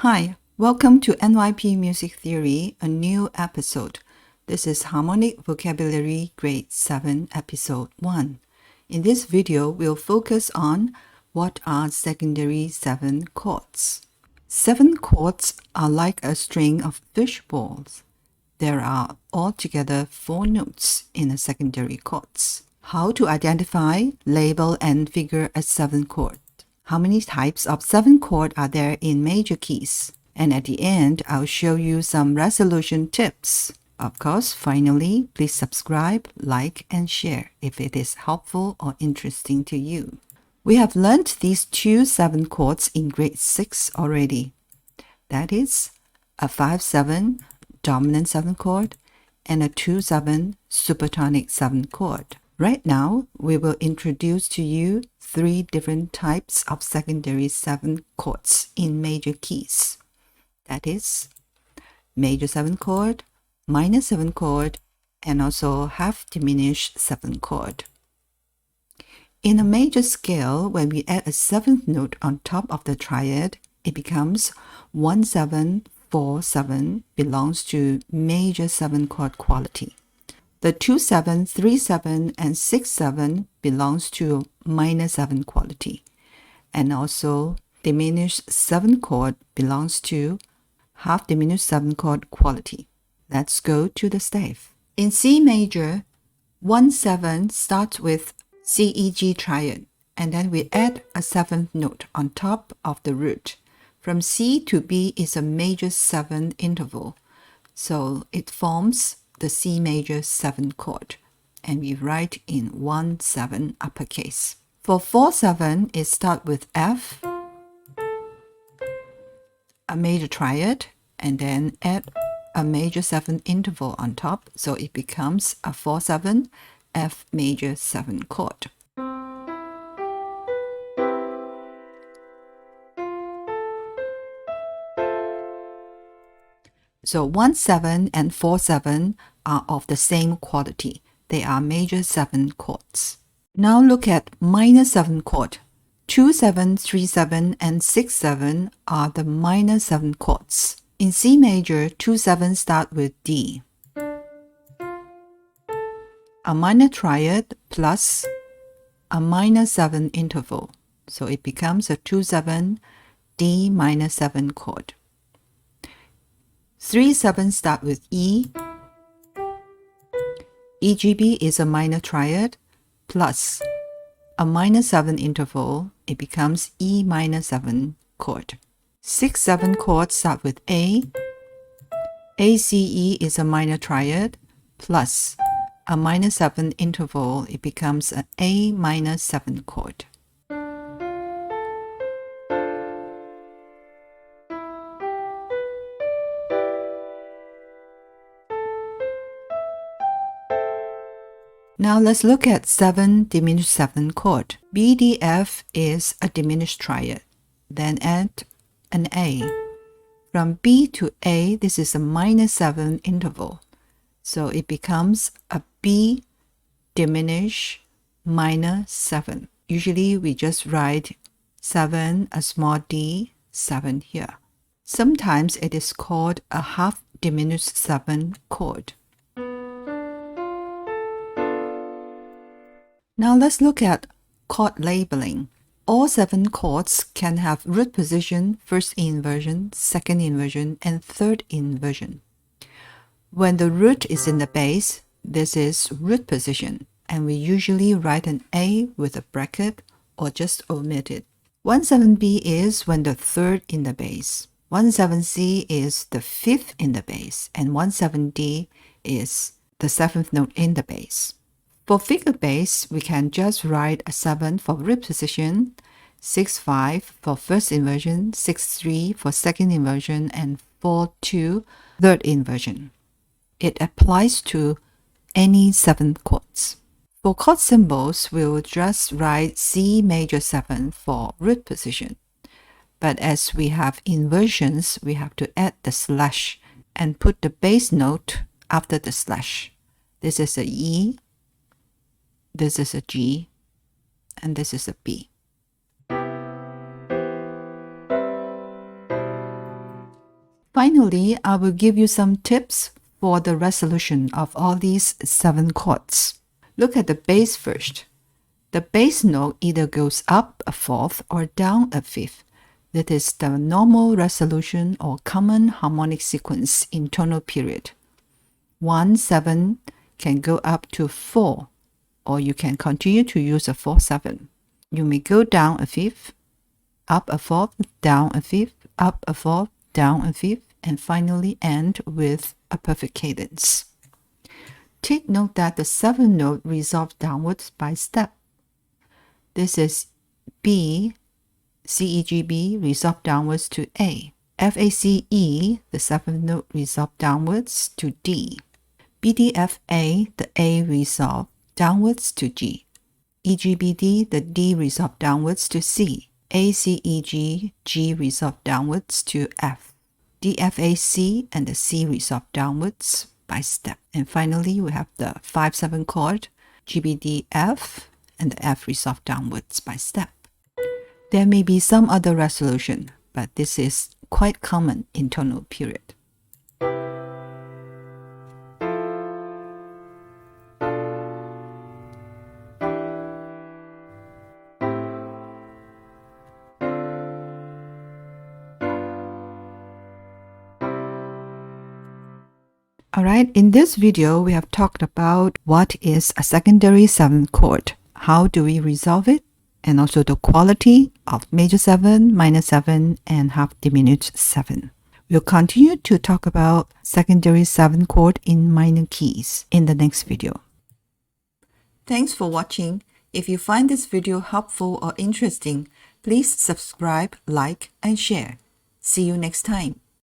Hi, welcome to NYP Music Theory, a new episode. This is Harmonic Vocabulary Grade 7, Episode 1. In this video, we'll focus on what are secondary 7 chords. 7 chords are like a string of fish balls. There are altogether 4 notes in a secondary chords. How to identify, label, and figure a 7 chord. How many types of 7 chord are there in major keys? And at the end, I'll show you some resolution tips. Of course, finally, please subscribe, like, and share if it is helpful or interesting to you. We have learned these 2 7 chords in grade 6 already. That is a 5-7 dominant 7 chord and a 2-7 supertonic 7 chord. Right now, we will introduce to you 3 different types of secondary 7 chords in major keys. That is major 7 chord, minor 7 chord, and also half diminished 7 chord. In a major scale, when we add a 7th note on top of the triad, it becomes 1-7-4-7 belongs to major 7 chord quality. The 2-7, 3-7, and 6-7 belongs to minor 7 quality. And also diminished 7 chord belongs to half diminished 7 chord quality. Let's go to the staff. In C major, 1-7 starts with C-E-G triad, and then we add a 7th note on top of the root. From C to B is a major 7 interval, so it forms the C major 7 chord, and we write in 1-7 uppercase. For 4-7, it starts with F, a major triad, and then add a major 7 interval on top, so it becomes a 4-7 F major 7 chord. So 1-7 and 4-7 are of the same quality. They are major 7 chords. Now look at minor 7 chord. 2-7, 3-7, and 6-7 are the minor 7 chords. In C major, 2-7 start with D. A minor triad plus a minor 7 interval. So it becomes a 2-7 D minor 7 chord. 3-7 start with E. EGB is a minor triad plus a minor 7 interval. It becomes E minor 7 chord. 6-7 chords start with A. ACE is a minor triad plus a minor 7 interval. It becomes an A minor 7 chord. Now let's look at 7 diminished 7 chord. BDF is a diminished triad. Then add an A. From B to A, this is a minor 7 interval. So it becomes a B diminished minor 7. Usually we just write 7, a small d, 7 here. Sometimes it is called a half diminished 7 chord. Now let's look at chord labeling. All 7 chords can have root position, first inversion, second inversion, and third inversion. When the root is in the bass, this is root position, and we usually write an A with a bracket or just omit it. 1-7B is when the third in the bass. 1-7C is the fifth in the bass, and 1-7D is the 7th note in the bass. For figure bass, we can just write a 7 for root position, 6-5 for first inversion, 6-3 for second inversion, and 4-2 third inversion. It applies to any 7 chords. For chord symbols, we will just write C major 7 for root position. But as we have inversions, we have to add the slash and put the bass note after the slash. This is a E, this is a G, and this is a B. Finally, I will give you some tips for the resolution of all these 7 chords. Look at the bass first. The bass note either goes up a fourth or down a fifth. That is the normal resolution or common harmonic sequence in tonal period. 1, 7 can go up to 4, or you can continue to use a 4, 7. You may go down a fifth, up a fourth, down a fifth, up a fourth, down a fifth, and finally end with a perfect cadence. Take note that the 7th note resolves downwards by step. This is B, C, E, G, B, resolve downwards to A. F, A, C, E, the 7th note resolve downwards to D. B, D, F, A, the A resolve downwards to G. E, G, B, D, the D resolve downwards to C. A, C, E, G, G resolve downwards to F. D, F, A, C, and the C resolve downwards by step. And finally, we have the 5-7 chord, G, B, D, F, and the F resolve downwards by step. There may be some other resolution, but this is quite common in tonal period. Alright, in this video, we have talked about what is a secondary 7th chord, how do we resolve it, and also the quality of major 7, minor 7, and half diminished 7. We'll continue to talk about secondary 7th chord in minor keys in the next video. Thanks for watching. If you find this video helpful or interesting, please subscribe, like, and share. See you next time.